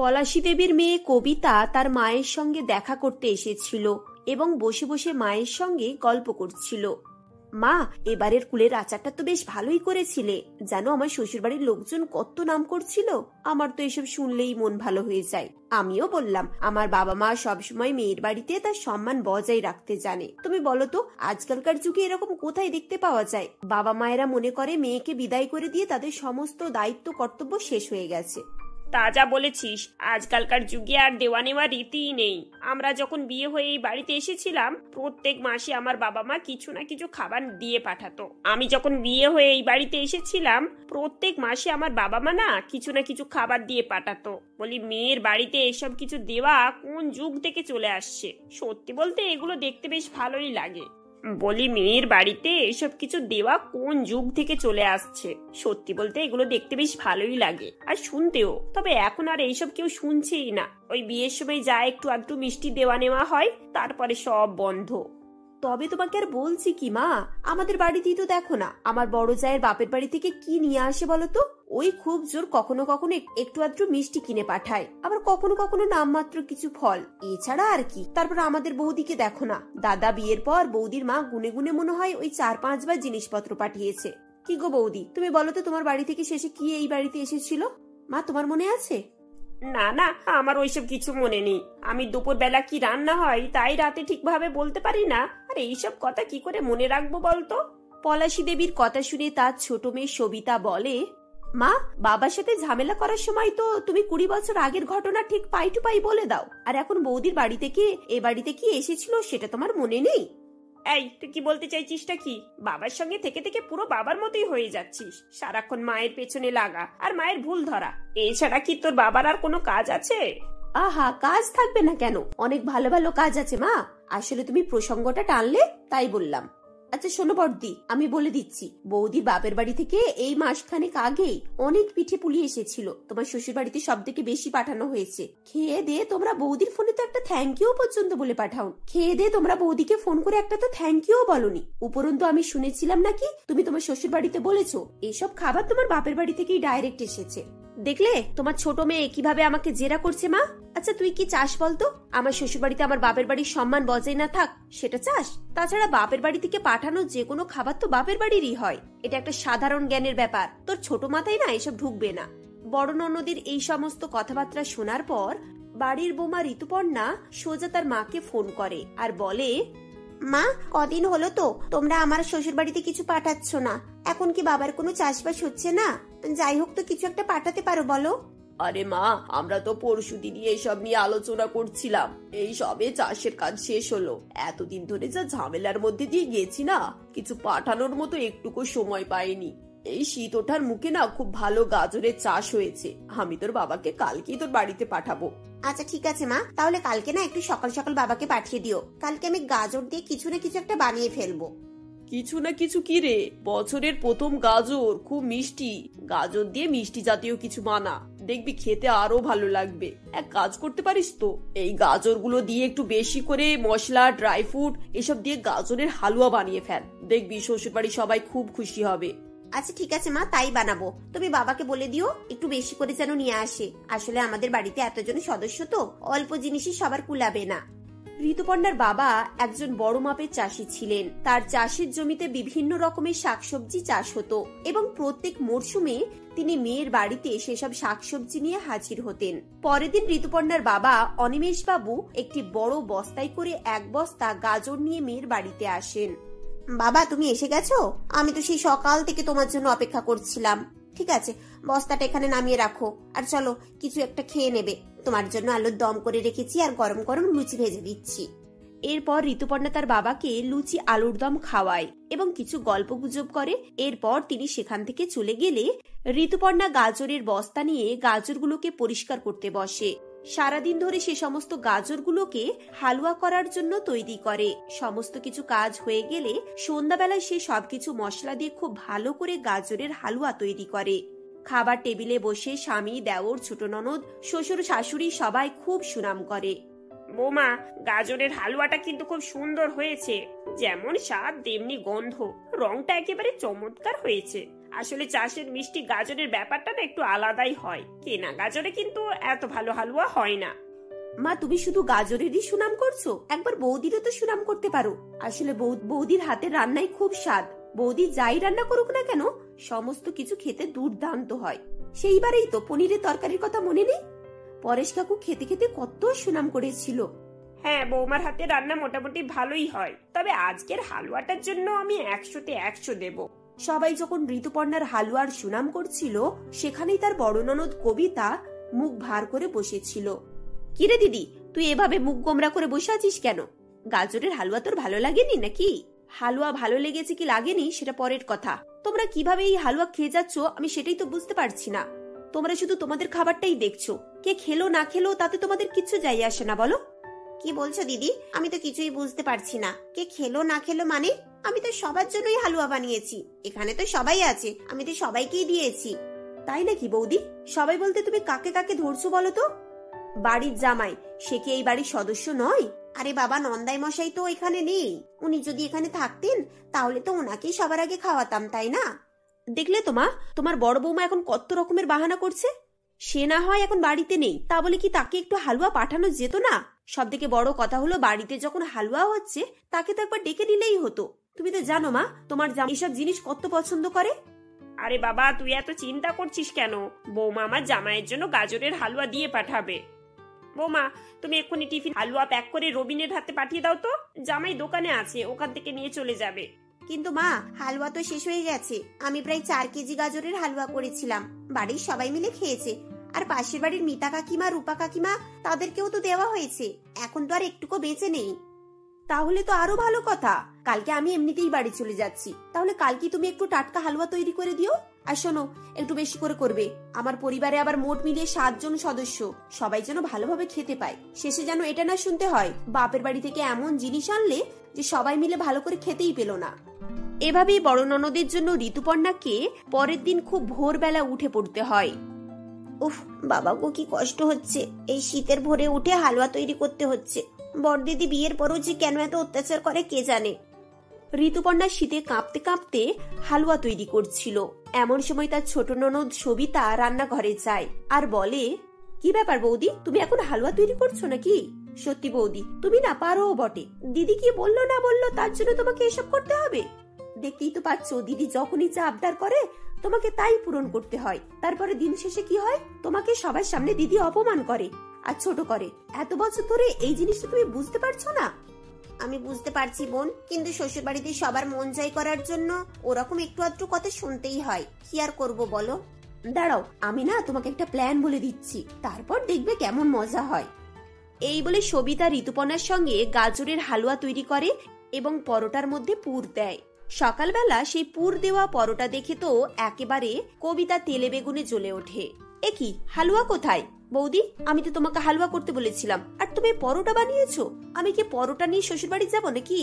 পলাশী দেবীর মেয়ে কবিতা তার মায়ের সঙ্গে দেখা করতে এসেছিল এবং বসে বসে মায়ের সঙ্গে গল্প করছিল। মা, এবারের কুলের আচারটা তো বেশ ভালোই করেছিলে। জানো, আমার শ্বশুর বাড়ির লোকজন কত নাম করছিল। আমার তো এসব শুনলেই মন ভালো হয়ে যায়। আমিও বললাম, আমার বাবা মা সবসময় মেয়ের বাড়িতে তার সম্মান বজায় রাখতে জানে। তুমি বলো তো, আজকালকার যুগে এরকম কোথায় দেখতে পাওয়া যায়? বাবা মায়েরা মনে করে মেয়েকে বিদায় করে দিয়ে তাদের সমস্ত দায়িত্ব কর্তব্য শেষ হয়ে গেছে। তা যা বলেছিস, আজকালকার যুগে আর দেওয়া নেওয়া রীতিই নেই। আমরা যখন বিয়ে হয়ে এই বাড়িতে এসেছিলাম, প্রত্যেক মাসে আমার বাবা মা কিছু না কিছু খাবার দিয়ে পাঠাতো। আমি যখন বিয়ে হয়ে এই বাড়িতে এসেছিলাম, প্রত্যেক মাসে আমার বাবা মা না কিছু না কিছু খাবার দিয়ে পাঠাতো। বলি, মেয়ের বাড়িতে এসব কিছু দেওয়া কোন যুগ থেকে চলে আসছে? সত্যি বলতে এগুলো দেখতে বেশ ভালোই লাগে। বলি, মেয়ের বাড়িতে এসব কিছু দেওয়া কোন যুগ থেকে চলে আসছে? সত্যি বলতে এগুলো দেখতে বেশ ভালোই লাগে আর শুনতেও। তবে এখন আর এইসব কেউ শুনছেই না। ওই বিয়ের সময় যা একটু আধটু মিষ্টি দেওয়া নেওয়া হয়, তারপরে সব বন্ধ। তবে তোমাকে আর বলছি কি মা, আমাদের বাড়িতেই তো দেখো না, আমার বড় জায়ের বাপের বাড়ি থেকে কি নিয়ে আসে বলতো? ওই খুব জোর কখনো কখনো একটু আধটু মিষ্টি কিনে পাঠায়, আবার কখনো কখনো নামমাত্র কিছু ফল, এছাড়া আর কি। তারপর আমাদের বৌদিকে দেখো না, দাদা বিয়ের পর বৌদির মা গুনে গুনে মনে হয় ওই 4-5 বার জিনিসপত্র পাঠিয়েছে। কি গো বৌদি, তুমি বলো তো, তোমার বাড়ি থেকে শেষে কি এই বাড়িতে এসেছিল? মা, তোমার মনে আছে? না না, আমার ওইসব কিছু মনে নেই। আমি দুপুর বেলা কি রান্না হয় তাই রাতে ঠিকভাবে বলতে পারি না। আর এইসব কথা কি করে মনে রাখবো বলতো? পলাশী দেবীর কথা শুনে তার ছোট মেয়ে সবিতা বলে, মা, বাবার সাথে ঝামেলা করার সময় তো তুমি 20 বছর আগের ঘটনা ঠিক পাই টু পাই বলে দাও, আর এখন বৌদির বাড়ি থেকে এ বাড়িতে কি এসেছিল সেটা তোমার মনে নেই? এই, তুই কি বলতে চাইছিসটা কি? বাবার সঙ্গে থেকে থেকে পুরো বাবার মতোই হয়ে যাচ্ছিস। সারাক্ষণ মায়ের পেছনে লাগা আর মায়ের ভুল ধরা, এছাড়া কি তোর বাবার আর কোনো কাজ আছে? আহা, কাজ থাকবে না কেন? অনেক ভালো ভালো কাজ আছে মা। আসলে তুমি প্রসঙ্গটা টানলে তাই বললাম। আচ্ছা শোনো বড়দি, আমি বলে দিচ্ছি, বৌদির বাপের বাড়ি থেকে এই মাসখানেক আগেই অনেক পিঠে পুলি এসেছিল। তোমার শ্বশুর বাড়িতে সব থেকে বেশি পাঠানো হয়েছে। খেয়ে দিয়ে তোমরা বৌদির ফোনে তো একটা থ্যাংক ইউ পর্যন্ত বলে পাঠাও। খেয়ে দিয়ে তোমরা বৌদিকে ফোন করে একটা তো থ্যাংক ইউ বলনি। উপরন্তু আমি শুনেছিলাম নাকি তুমি তোমার শ্বশুর বাড়িতে বলেছো এইসব খাবার তোমার বাপের বাড়ি থেকেই ডাইরেক্ট এসেছে। দেখলে তোমার ছোট মেয়ে কিভাবে আমাকে জেরা করছে মা? আচ্ছা তুই কি চাস বলতো? আমার শ্বশুর বাড়িতে আমার বাপের বাড়ির সম্মান বজায় না থাক, সেটা চাস? তাছাড়া বাপের বাড়ি থেকে পাঠানো যে কোনো খাবার তো বাপের বাড়িরই হয়। এটা একটা সাধারণ জ্ঞানের ব্যাপার। তোর ছোট মাথায় না এসব ঢুকবে না। বড় ননদের এই সমস্ত কথাবার্তা শোনার পর বাড়ির বৌমা ঋতুপর্ণা সোজা তার মাকে ফোন করে আর বলে, মা, কদিন হলো তো তোমরা আমার শ্বশুর বাড়িতে কিছু পাঠাচ্ছ না। এখন কি বাবার কোনো চাষবাস হচ্ছে না? যাই হোক, তো কিছু একটা পাঠাতে পারো বলো। আরে মা, আমরা তো পরশু দিনই এসব নিয়ে আলোচনা করছিলাম। এই সবে চাষের কাজ শেষ হলো। এতদিন ধরে যা ঝামেলার মধ্যে দিয়ে গেছি না, কিছু পাঠানোর মতো একটুকু সময় পাইনি। এই শীত ওঠার মুখে না খুব ভালো গাজরের চাষ হয়েছে। আমি তোর বাবাকে কালকেই তোর বাড়িতে পাঠাবো। আচ্ছা ঠিক আছে মা, তাহলে কালকে না একটু সকাল সকাল বাবাকে পাঠিয়ে দিও। কালকে আমি গাজর দিয়ে কিছু না কিছু একটা বানিয়ে ফেলবো। কিছু না কিছু কি রে? বছরের প্রথম গাজর, খুব মিষ্টি। গাজর দিয়ে মিষ্টি জাতীয় কিছু বানা, দেখবি খেতে আরো ভালো লাগবে। এক কাজ করতে পারিস তো, এই গাজরগুলো দিয়ে একটু বেশি করে মশলা, ড্রাই ফ্রুট এসব দিয়ে গাজরের হালুয়া বানিয়ে ফেল। দেখবি শ্বশুর বাড়ি সবাই খুব খুশি হবে। আচ্ছা ঠিক আছে মা, তাই বানাবো। তুমি বাবাকে বলে দিও একটু বেশি করে যেন নিয়ে আসে। আসলে আমাদের বাড়িতে এতজন সদস্য তো, অল্প জিনিসই সবার কুলাবে না। ঋতুপর্ণার বাবা একজন বড় মাপের চাষি ছিলেন। তার চাষের জমিতে বিভিন্ন রকমের শাকসবজি চাষ হতো এবং প্রত্যেক মরশুমে তিনি মেয়ের বাড়িতে সেসব শাকসবজি নিয়ে হাজির হতেন। পরের দিন ঋতুপর্ণার বাবা অনিমেষ বাবু একটি বড় বস্তায় করে 1 বস্তা গাজর নিয়ে মেয়ের বাড়িতে আসেন। বাবা, তুমি এসে গেছো? আমি তো সেই সকাল থেকে তোমার জন্য অপেক্ষা করছিলাম। ঠিক আছে, বস্তাটা এখানে নামিয়ে রাখো, আর চলো কিছু একটা খেয়ে নেবে। তোমার জন্য আলুর দম করে রেখেছি আর গরম গরম লুচি ভেজে দিচ্ছি। এরপর ঋতুপর্ণা তার বাবাকে লুচি আলুর দম খাওয়ায় এবং কিছু গল্প গুজব করে। এরপর তিনি সেখান থেকে চলে গেলে ঋতুপর্ণা গাজরের বস্তা নিয়ে গাজরগুলোকে পরিষ্কার করতে বসে। সারাদিন ধরে সে সমস্ত গাজরগুলোকে হালুয়া করার জন্য তৈরি করে। সমস্ত কিছু কাজ হয়ে গেলে সন্ধ্যাবেলায় সে সবকিছু মশলা দিয়ে খুব ভালো করে গাজরের হালুয়া তৈরি করে। খাবার টেবিলে বসে স্বামী, দেওর, ছোট ননদ, শ্বশুর, শাশুড়ি সবাই খুব সুনাম করে। বৌমা, গাজরের হালুয়াটা কিন্তু খুব সুন্দর হয়েছে। যেমন স্বাদ তেমনি গন্ধ, রংটা একেবারে চমৎকার হয়েছে। আসলে চাষের মিষ্টি গাজরের ব্যাপারটা না একটু আলাদাই হয়, কেনা গাজরে কিন্তু এত ভালো হালুয়া হয় না। মা, তুমি শুধু গাজরেরই সুনাম করছো, একবার বৌদিরও তো সুনাম করতে পারো। আসলে বৌদির হাতের রান্নাই খুব স্বাদ। বৌদি যাই রান্না করুক না কেন, সমস্ত কিছু খেতে দুর্দান্ত হয়। সেইবারেই তো পনিরের তরকারির কথা মনে নেই? পরেশ কাকু খেতে খেতে কত সুনাম করেছিল। হ্যাঁ, বৌমার হাতে রান্না মোটামুটি ভালোই হয়, তবে আজকের হালুয়াটার জন্য আমি 100-তে 100 দেব। সবাই যখন ঋতুপর্ণার হালুয়ার সুনাম করছিল, সেখানেই তার বড় ননদ কবিতা মুখ ভার করে বসেছিল। কিরে দিদি, তুই এভাবে মুখ গোমরা করে বসে আছিস কেন? গাজরের হালুয়া তোর ভালো লাগেনি নাকি? হালুয়া ভালো লেগেছে কি লাগেনি সেটা পরের কথা। তোমরা কিভাবে এই হালুয়া খেয়ে যাচ্ছ আমি সেটাই তো বুঝতে পারছি না। তোমরা শুধু তোমাদের খাবারটাই দেখছো, কে খেলো না খেলো তাতে তোমাদের কিচ্ছু যাই আসে না। বলো, কি বলছো দিদি? আমি তো কিছুই বুঝতে পারছি না। কে খেলো না খেলো মানে? আমি তো সবার জন্যই হালুয়া বানিয়েছি, এখানে তো সবাই আছে, আমি তো সবাইকেই দিয়েছি। তাই নাকি বৌদি? সবাই বলতে তুমি কাকে কাকে ধরছো বলো তো? বাড়ির জামাই, সে কি এই বাড়ির সদস্য নয়? আরে বাবা, নন্দাই মশাই তো এখানে নেই। উনি যদি এখানে থাকতেন তাহলে তো ওনাকেই সবার আগে খাওয়াতাম, তাই না? দেখলে তো মা, তোমার বড় বৌমা এখন কত রকমের বাহানা করছে। সে না হয় এখন বাড়িতে নেই, তা বলে কি তাকে একটু হালুয়া পাঠানো যেত না? সব থেকে বড় কথা হলো, বাড়িতে যখন হালুয়া হচ্ছে তাকে তো একবার ডেকে নিলেই হতো। তুমি তো জানো মা, তোমার জামাই এসব জিনিস কত পছন্দ করে। আরে বাবা, তুই এত চিন্তা করছিস কেন? বৌমা আমার জামাইয়ের জন্য গাজরের হালুয়া দিয়ে পাঠাবে। বৌমা, তুমি এক্ষুনি টিফিন হালুয়া প্যাক করে রবিনের হাতে পাঠিয়ে দাও তো। জামাই দোকানে আছে, ওখান থেকে নিয়ে চলে যাবে। কিন্তু মা, হালুয়া তো শেষ হয়ে গেছে। আমি প্রায় 4 কেজি গাজরের হালুয়া করেছিলাম, বাড়ির সবাই মিলে খেয়েছে। আর পাশের বাড়ির মিতা কাকিমা, রূপা কাকিমা, তাদেরকেও তো দেওয়া হয়েছে। এখন তো আর একটুকু বেঁচে নেই। তাহলে তো আরো ভালো কথা, কালকে আমি এমনিতেই বাড়ি চলে যাচ্ছি। তাহলে কালকে তুমি একটু টাটকা হালুয়া তৈরি করে দিও। আর শোনো, একটু বেশি করে করবে। আমার পরিবারে আবার মোট মিলিয়ে 7 জন সদস্য, সবাই যেন ভালোভাবে খেতে পায়। শেষে যেন এটা না শুনতে হয় বাপের বাড়ি থেকে এমন জিনিস আনলে যে সবাই মিলে ভালো করে খেতেই পেল না। এভাবেই বড় ননদের জন্য ঋতুপর্ণাকে পরের দিন খুব ভোরবেলা উঠে পড়তে হয়। উফ বাবা গো, কি কষ্ট হচ্ছে। এই শীতের ভোরে উঠে হালুয়া তৈরি করতে হচ্ছে। বড়দিদি বিয়ের পরও যে কেন এত অত্যাচার করে কে জানে। ঋতুপর্ণা শীতে কাঁপতে কাঁপতে হালুয়া তৈরি করছিল। এমন সময় তার ছোট ননদ সবিতা রান্নাঘরে যায় আর বলে, কি ব্যাপার বৌদি, তুমি এখন হালুয়া তৈরি করছো নাকি? সত্যি বৌদি, তুমি না পারো বটে। দিদি কি বললো না বললো তার জন্য তোমাকে এসব করতে হবে? দেখতেই তো পাচ্ছ, দিদি যখনই যা আবদার করে তোমাকে তাই পূরণ করতে হয়। তারপরে দিন শেষে কি হয়, তোমাকে সবার সামনে দিদি অপমান করে আর ছোট করে। এত বছর ধরে এই জিনিসটা তুমি বুঝতে পারছো না? আমি বুঝতে পারছি বোন, কিন্তু শ্বশুর বাড়িতে সবার মন জয় করার জন্য ওরকম একটু আধটু কথা শুনতেই হয়। কি আর করবো বলো। দাঁড়াও, আমি না তোমাকে একটা প্ল্যান বলে দিচ্ছি, তারপর দেখবে কেমন মজা হয়। এই বলে সবিতা ঋতুপর্ণার সঙ্গে গাজরের হালুয়া তৈরি করে এবং পরোটার মধ্যে পুর দেয়। সকালবেলা সেই পুর দেওয়া পরোটা দেখে তো একেবারে কবিতা তেলে বেগুনে জ্বলে ওঠে। এ কি, হালুয়া কোথায়? বৌদি, আমি তো তোমাকে হালুয়া করতে বলেছিলাম, আর তুমি পরোটা বানিয়েছো। আমি কি পরোটা নিয়ে শ্বশুর বাড়ি যাবো নাকি?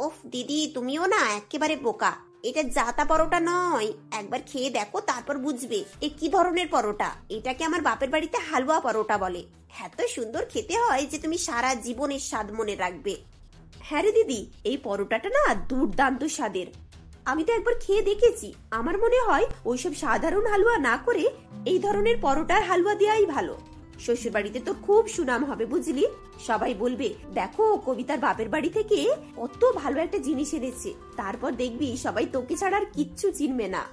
ওফ দিদি, তুমিও না একেবারে বোকা। এটা জাতা পরোটা নয়, একবার খেয়ে দেখো তারপর বুঝবে এ কি ধরনের পরোটা। এটাকে আমার বাপের বাড়িতে হালুয়া পরোটা বলে। এত সুন্দর খেতে হয় যে তুমি সারা জীবনের স্বাদ মনে রাখবে। হ্যাঁ রে দিদি, এই পরোটাটা না দুর্দান্ত স্বাদের। আমি তো একবার খেয়ে দেখেছি। আমার মনে হয় ওইসব সাধারণ হালুয়া না করে এই ধরনের পরোটার হালুয়া দেওয়াই ভালো। শ্বশুর বাড়িতে তো খুব সুনাম হবে বুঝলি। সবাই বলবে, দেখো কবিতার বাপের বাড়ি থেকে কত ভালো একটা জিনিস এনেছে। তারপর দেখবি সবাই তোকে ছাড়া আর কিচ্ছু চিনবে না।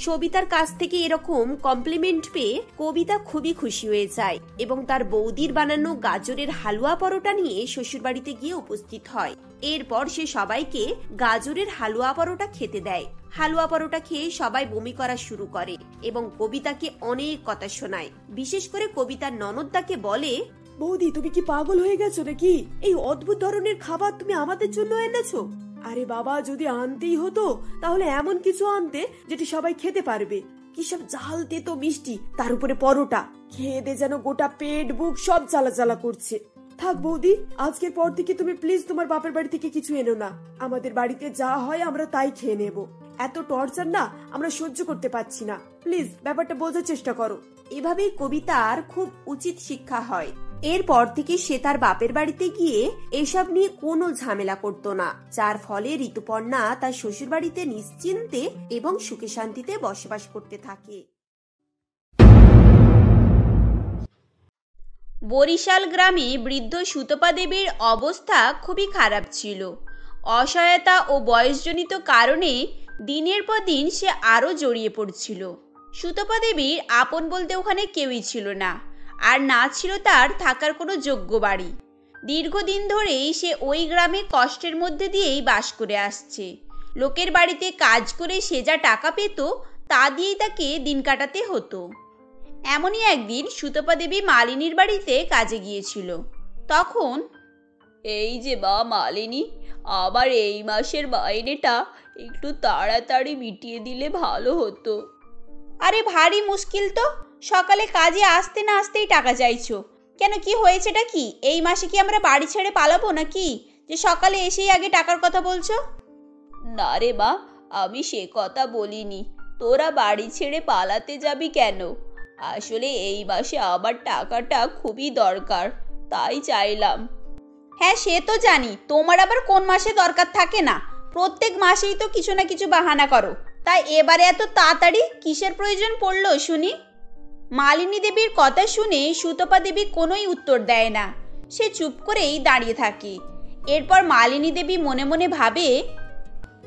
সবিতার কাছ থেকে এরকম কমপ্লিমেন্ট পেয়ে কবিতা খুবই খুশি হয়ে যায় এবং তার বৌদির বানানো গাজরের হালুয়া পরোটা নিয়ে শ্বশুর বাড়িতে গিয়ে উপস্থিত হয়। এরপর সে সবাইকে গাজরের হালুয়া পরোটা খেতে দেয়। হালুয়া পরোটা খেয়ে সবাই বমি করা শুরু করে এবং কবিতাকে অনেক কথা শোনায়। বিশেষ করে কবিতার ননদ তাকে বলে, বৌদি, তুমি কি পাগল হয়ে গেছো নাকি? এই অদ্ভুত ধরনের খাবার তুমি আমাদের জন্য এনেছো? আরে বাবা, যদি আনতেই হতো তাহলে এমন কিছু আনতে যেটি সবাই খেতে পারবে। কি সব ঝাল তেতো মিষ্টি, তার উপরে পরোটা। খেয়ে দে যেন গোটা পেট বুক সব জ্বালা জ্বালা করছে। থাক বৌদি, আজকের পর থেকে তুমি প্লিজ তোমার বাপের বাড়ি থেকে কিছু এনো না। আমাদের বাড়িতে যা হয় আমরা তাই খেয়ে নেব। এত টর্চার না আমরা সহ্য করতে পারছি না। প্লিজ ব্যাপারটা বোঝার চেষ্টা করো। এভাবেই কবিতার খুব উচিত শিক্ষা হয় এরপর থেকে সে তার বাপের বাড়িতে গিয়ে এসব নিয়ে কোনো ঝামেলা করতো না, যার ফলে ঋতুপর্ণা তার শ্বশুর বাড়িতে নিশ্চিন্তে এবং সুখে শান্তিতে বসবাস করতে থাকে। বরিশাল গ্রামে বৃদ্ধ সুতপা দেবীর অবস্থা খুবই খারাপ ছিল। অসহায়তা ও বয়সজনিত কারণে দিনের পর দিন সে আরও জড়িয়ে পড়ছিল। সুতপা দেবীর আপন বলতে ওখানে কেউই ছিল না, আর না ছিল তার থাকার কোনো যোগ্য বাড়ি। দীর্ঘদিন ধরেই সে ওই গ্রামে কষ্টের মধ্যে দিয়েই বাস করে আসছে। লোকের বাড়িতে কাজ করে সে যা টাকা পেত তা দিয়েই তাকে দিন কাটাতে হতো। এমনই একদিন সুতপা দেবী মালিনীর বাড়িতে কাজে গিয়েছিল। তখন, এই যে বা মালিনী, আবার এই মাসের মাইনেটা একটু তাড়াতাড়ি মিটিয়ে দিলে ভালো হতো। আরে ভারী মুশকিল তো, সকালে কাজে আসতে না আসতেই টাকা চাইছো কেন? কি হয়েছেটা কি? এই মাসে কি আমরা বাড়ি ছেড়ে পালাবো নাকি যে সকালে এসেই আগে টাকার কথা বলছো? না রে মা, আমি সে কথা বলিনি। তোরা বাড়ি ছেড়ে পালাতে যাবি কেন? আসলে এই মাসে আমার টাকাটা খুবই দরকার, তাই চাইলাম। হ্যাঁ সে তো জানি, তোমার আবার কোন মাসে দরকার থাকে না? প্রত্যেক মাসেই তো কিছু না কিছু বাহানা করো। তাই এবারে এত তাড়াতাড়ি কিসের প্রয়োজন পড়লো শুনি? মালিনী দেবীর কথা শুনে সুতপা দেবী কোনোই উত্তর দেয় না, সে চুপ করেই দাঁড়িয়ে থাকে। এরপর মালিনী দেবী মনে মনে ভাবে,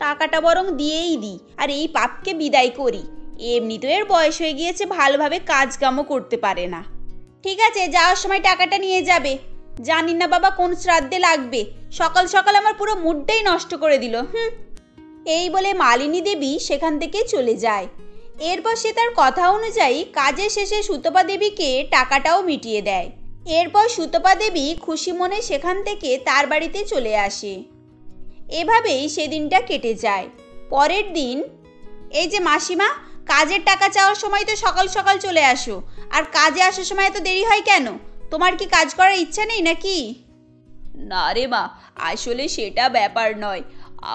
টাকাটা বরং দিয়েই দিই আর এই পাপকে বিদায় করি। এমনি তো এর বয়স হয়ে গিয়েছে, ভালোভাবে কাজকামও করতে পারে না। ঠিক আছে, যাওয়ার সময় টাকাটা নিয়ে যাবে। জানি না বাবা কোন শ্রাদ্ধে লাগবে, সকাল সকাল আমার পুরো মুডটাই নষ্ট করে দিল। এই বলে মালিনী দেবী সেখান থেকে চলে যায়। এরপর সে তার কথা অনুযায়ী কাজের শেষে সুতপা দেবীকে টাকাটাও মিটিয়ে দেয়। এরপর সুতপা দেবী খুশি মনে সেখান থেকে তার বাড়িতে চলে আসে। এভাবেই সেদিনটা কেটে যায়। পরের দিন, এই যে মাসিমা, কাজের টাকা চাওয়ার সময় তো সকাল সকাল চলে আসো, আর কাজে আসার সময় এত দেরি হয় কেন? তোমার কি কাজ করার ইচ্ছা নেই নাকি? না রে মা, আসলে সেটা ব্যাপার নয়।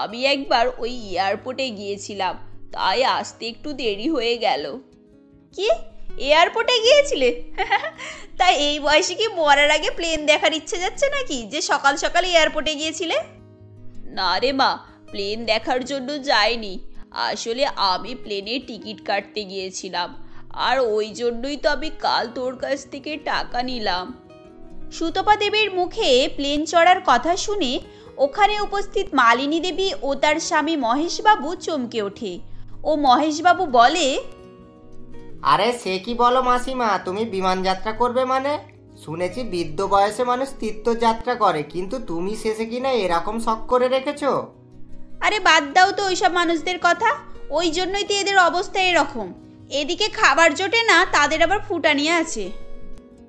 আমি একবার ওই এয়ারপোর্টে গিয়েছিলাম, তাই আসতে একটু দেরি হয়ে গেল। কি, এয়ারপোর্টে গিয়েছিলে? তাই এই বয়সে কি মরার আগে প্লেন দেখার ইচ্ছে যাচ্ছে নাকি যে সকাল সকাল এয়ারপোর্টে গিয়েছিলে? না রে মা, প্লেন দেখার জন্য যাইনি। আসলে আমি প্লেনের টিকিট কাটতে গিয়েছিলাম, আর ওই জন্যই তো আমি কাল তোর কাছ থেকে টাকা নিলাম। সুতপা দেবীর মুখে প্লেন চড়ার কথা শুনে ওখানে উপস্থিত মালিনী দেবী ও তার স্বামী মহেশবাবু চমকে ওঠে। ও মহেশবাবু বলে, আরে সে কি বলো মাসিমা, তুমি বিমান যাত্রা করবে মানে? শুনেছি বৃদ্ধ বয়সে মানুষ তীর্থযাত্রা করে, কিন্তু তুমি শেষে কিনা এরকম শখ করে রেখেছো। আরে বাদ দাও তো ওইসব মানুষদের কথা, ওই জন্যই তো এদের অবস্থা এরকম। এদিকে খাবার জোটে না, তাদের আবার ফুটানি আছে।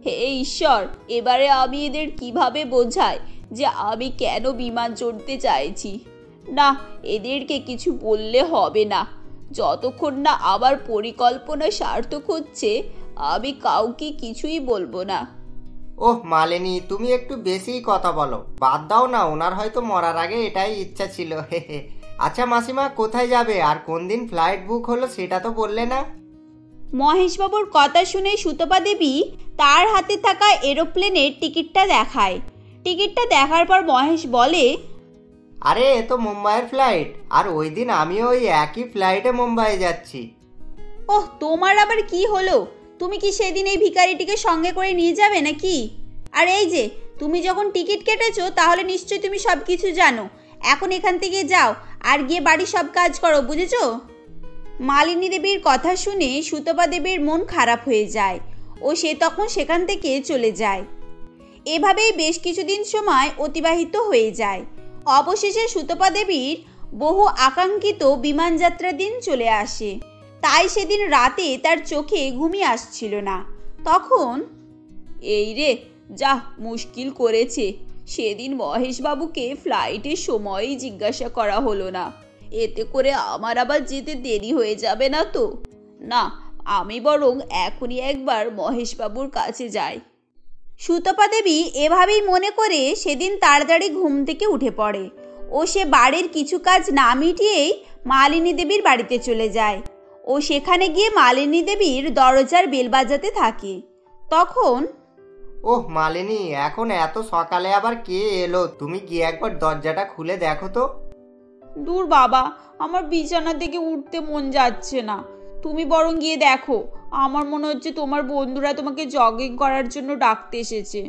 হে ঈশ্বর, এবারে আমি এদের কিভাবে বোঝাই যে আমি কেন বিমান চড়তে চাইছি? না, এদেরকে কিছু বললে হবে না। যতক্ষণ না আমার পরিকল্পনা সার্থক হচ্ছে আমি কাউকে কিছুই বলবো না। ওহ মালিনী, তুমি একটু বেশিই কথা বলো, বাদ দাও না, ওনার হয়তো মরার আগে এটাই ইচ্ছা ছিল। আচ্ছা মাসিমা, কোথায় যাবে আর কোন দিন ফ্লাইট বুক হলো সেটা তো বললে না। মহেশবাবুর কথা শুনে সুতপা দেবী তার হাতে থাকা এরোপ্লেনের টিকিটটা দেখায়। টিকিটটা দেখার পর মহেশ বলে, আরে এ তো মুম্বাইয়ের ফ্লাইট, আর ওই দিন আমিও ওই একই ফ্লাইটে মুম্বাই যাচ্ছি। ওহ, তোমার আবার কি হলো? তুমি কি সেদিন এই ভিখারিটিকে সঙ্গে করে নিয়ে যাবে নাকি? আর এই যে, তুমি যখন টিকিট কেটেছো তাহলে নিশ্চয়ই তুমি সব কিছু জানো। এখন এখান থেকে যাও আর গিয়ে বাড়ির সব কাজ করো, বুঝেছো? মালিনী দেবীর কথা শুনে সুতপা দেবীর মন খারাপ হয়ে যায় ও সে তখন সেখান থেকে চলে যায়। এভাবেই বেশ কিছুদিন সময় অতিবাহিত হয়ে যায়। অবশেষে সুতপা দেবীর বহু আকাঙ্ক্ষিত বিমান যাত্রার দিন চলে আসে। তাই সেদিন রাতে তার চোখে ঘুমই আসছিল না। তখন, এই রে, যা মুশকিল করেছে, সেদিন মহেশবাবুকে ফ্লাইটের সময়ই জিজ্ঞাসা করা হলো না। এতে করে আমার আবার যেতে দেরি হয়ে যাবে না তো? না, আমি বরং এখনই একবার মহেশবাবুর কাছে যাই। সুতপা দেবী এভাবেই মনে করে সেদিন তাড়াতাড়ি ঘুম থেকে উঠে পড়ে ও সে বাড়ির কিছু কাজ না মিটিয়েই মালিনী দেবীর বাড়িতে চলে যায় ও সেখানে গিয়ে মালিনী দেবীর দরজার বেল বাজাতে থাকে। তখন, ওহ মালিনী, এখন এত সকালে আবার কে এলো? তুমি গিয়ে একবার দরজাটা খুলে দেখো তো। দূর বাবা, আমার বিছানা থেকে উঠতে মন যাচ্ছে না। তুমি বরং গিয়ে দেখো। আমার মনে হচ্ছে তোমার বন্ধুরা তোমাকে জগিং করার জন্য ডাকতে এসেছে।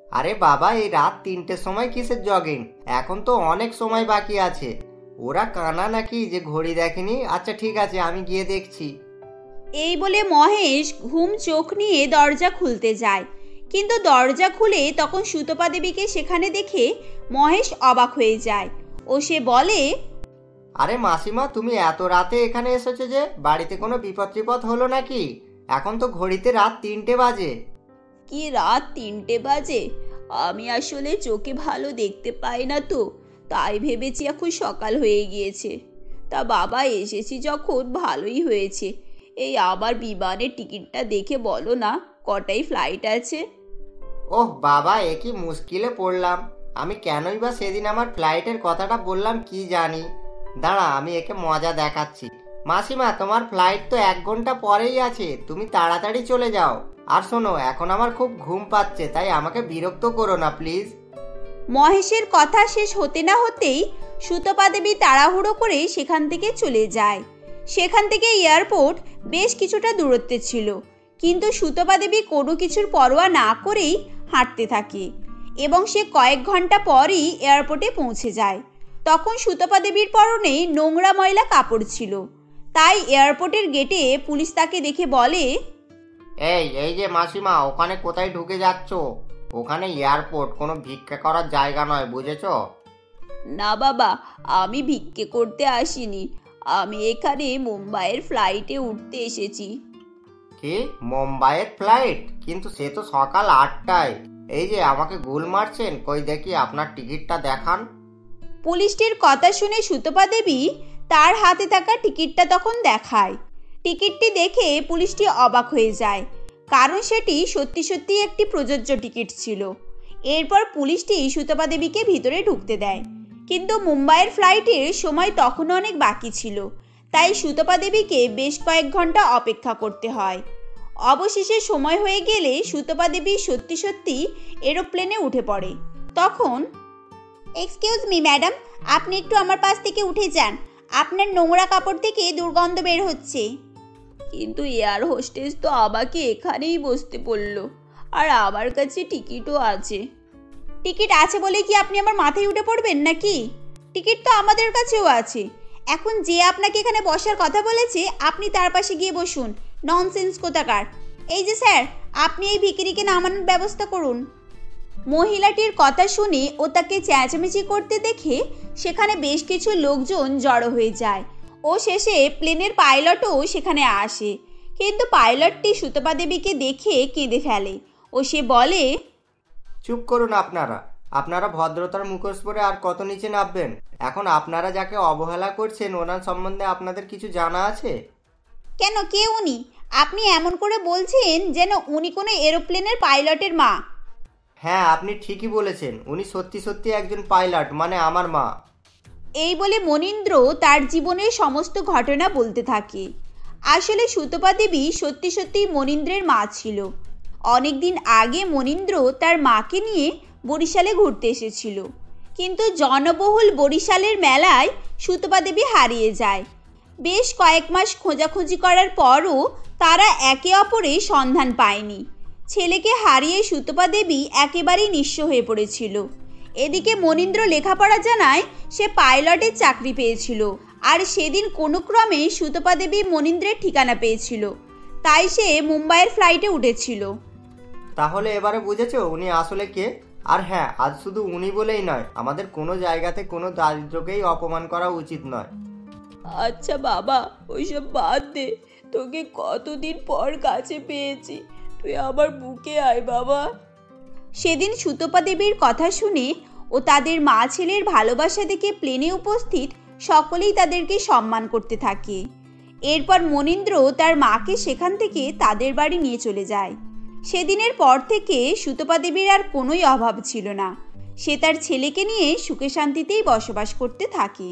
আরে বাবা, এই রাত 3টের সময় কিসের জগিং? এখন তো অনেক সময় বাকি আছে। ওরা কানা নাকি যে ঘড়ি দেখেনি? আচ্ছা ঠিক আছে, আমি গিয়ে দেখছি। এই বলে মহেশ ঘুম চোখ নিয়ে দরজা খুলতে যায়, কিন্তু দরজা খুলে তখন সুতপা দেবীকে সেখানে দেখে মহেশ অবাক হয়ে যায় ও সে বলে, আরে মাসিমা, তুমি এত রাতে এখানে এসেছো যে? বাড়িতে কোনো বিপদ টিপদ হলো নাকি? এখন তো ঘড়িতে রাত 3টে বাজে। কি রাত 3টে বাজে? আমি আসলে চোখে ভালো দেখতে পাই না তো, তাই ভেবেছি এখন সকাল হয়ে গিয়েছে। তা বাবা, এসেছি যখন ভালোই হয়েছে। এই আমার বিমানের টিকিটটা দেখে বলো না, কটাই ফ্লাইট আছে? ওহ বাবা, এ কি মুশকিলে পড়লাম। আমি কেনই বা সেদিন আমার ফ্লাইটের কথাটা বললাম কি জানি। দাঁড়া, আমি একে মজা দেখাচ্ছি। মাসিমা, তোমার ফ্লাইট তো 1 ঘন্টা পরেই আছে, তুমি তাড়াতাড়ি চলে যাও। আর শোনো, এখন আমার খুব ঘুম পাচ্ছে, তাই আমাকে বিরক্ত করো না প্লিজ। মহেশের কথা শেষ হতে না হতেই সুতপা দেবী তাড়াহুড়ো করে সেখান থেকে চলে যায়। সেখান থেকে এয়ারপোর্ট বেশ কিছুটা দূরত্বে ছিল, কিন্তু সুতপা দেবী কোনো কিছুর পরোয়া না করেই হাঁটতে থাকে এবং সে কয়েক ঘন্টা পরই এয়ারপোর্টে পৌঁছে যায়। তখন সুতপা দেবীর পরনে নোংরা ময়লা কাপড় ছিল, তাই এয়ারপোর্টের গেটে পুলিশ তাকে দেখে বলে, এই যে মাসিমা, ওখানে কোথায় ঢুকে যাচ্ছ? ওখানে এয়ারপোর্ট, কোনো ভিক্ষা করার জায়গা নয়, বুঝেছো? না বাবা, আমি ভিক্ষে করতে আসিনি। আমি এখানে মুম্বাইয়ের ফ্লাইটে উঠতে এসেছি। কি, মুম্বাইয়ের ফ্লাইট? কিন্তু সে তো সকাল 8টায়। এই যে আমাকে গুল মারছেন, কই দেখি আপনার টিকিটটা দেখান। পুলিশটির কথা শুনে সুতপা দেবী তার হাতে থাকা টিকিটটা তখন দেখায়। টিকিটটি দেখে পুলিশটি অবাক হয়ে যায়, কারণ সেটি সত্যি সত্যি একটি প্রযোজ্য টিকিট ছিল। এরপর পুলিশটি সুতপা দেবীকে ভিতরে ঢুকতে দেয়, কিন্তু মুম্বাইয়ের ফ্লাইটের সময় তখনও অনেক বাকি ছিল, তাই সুতপা দেবীকে বেশ কয়েক ঘন্টা অপেক্ষা করতে হয়। অবশেষে সময় হয়ে গেলে সুতপা দেবী সত্যি সত্যি এরোপ্লেনে উঠে পড়ে। তখন, এক্সকিউজ মি ম্যাডাম, আপনি একটু আমার পাশ থেকে উঠে যান। আপনার নোংরা কাপড় থেকে দুর্গন্ধ বের হচ্ছে। কিন্তু এয়ার হোস্টেস তো আমাকে এখানেই বসতে বলল, আর আমার কাছে টিকিটও আছে। টিকিট আছে বলে কি আপনি আমার মাথায় উঠে পড়বেন নাকি? টিকিট তো আমাদের কাছেও আছে। এখন যে আপনাকে এখানে বসার কথা বলেছে, আপনি তার পাশে গিয়ে বসুন। ননসেন্স কোথাকার। এই যে স্যার, আপনি এই ভিখিরিকে নামানোর ব্যবস্থা করুন। মহিলাটির কথা শুনে ও তাকে চেঁচামেচি করতে দেখে সেখানে বেশ কিছু লোকজন জড়ো হয়ে যায় ও শেষে প্লেনের পাইলটও সেখানে আসে, কিন্তু পাইলটটি সুতপা দেবীকে দেখে কেঁদে ফেলে ও সে বলে, চুপ করুন আপনারা ভদ্রতার মুখোশ পরে আর কত নিচে নামবেন? এখন আপনারা যাকে অবহেলা করছেন, ওনার সম্বন্ধে আপনাদের কিছু জানা আছে? কেন, কে উনি? আপনি এমন করে বলছেন যেন উনি কোনো এরোপ্লেনের পাইলটের মা। হ্যাঁ, আপনি ঠিকই বলেছেন, উনি সত্যি সত্যি একজন পাইলট, মানে আমার মা। এই বলে মনীন্দ্র তার জীবনের সমস্ত ঘটনা বলতে থাকে। আসলে সুতপা দেবী সত্যি সত্যি মনীন্দ্রের মা ছিল। অনেকদিন আগে মনীন্দ্র তার মাকে নিয়ে বরিশালে ঘুরতে এসেছিল, কিন্তু জনবহুল বরিশালের মেলায় সুতপা দেবী হারিয়ে যায়। বেশ কয়েক মাস খোঁজাখুঁজি করার পরও তারা একে অপরের সন্ধান পায়নি। ছেলেকে হারিয়ে সুতপা দেবী একেবারেই নিঃস্ব হয়ে পড়েছিল। এদিকে মনীন্দ্র লেখাপড়া জানায় সে পাইলটের চাকরি পেয়েছিল, আর সেদিন কোনো ক্রমে সুতপা দেবী মনীন্দ্রের ঠিকানা পেয়েছিল, তাই সে মুম্বাইয়ের ফ্লাইটে উঠেছিল। তাহলে এবারে বুঝেছো উনি আসলে কে? আর হ্যাঁ, আজ শুধু উনি বলেই নয়, আমাদের কোনো জায়গাতে কোনো দারিদ্রকেই অপমান করা উচিত নয়। আচ্ছা বাবা, ওইসব বাদ দে। তোকে কতদিন পর কাছে পেয়েছি, তুই আমার বুকে আয় বাবা। সেদিন সুতপা দেবীর কথা শুনে ও তাদের মা ছেলের ভালোবাসা দেখে প্লেনে উপস্থিত সকলেই তাদেরকে সম্মান করতে থাকে। এরপর মনীন্দ্র তার মাকে সেখান থেকে তাদের বাড়ি নিয়ে চলে যায়। সেদিনের পর থেকে সুতপা দেবীর আর কোনোই অভাব ছিল না। সে তার ছেলেকে নিয়ে সুখে শান্তিতেই বসবাস করতে থাকে।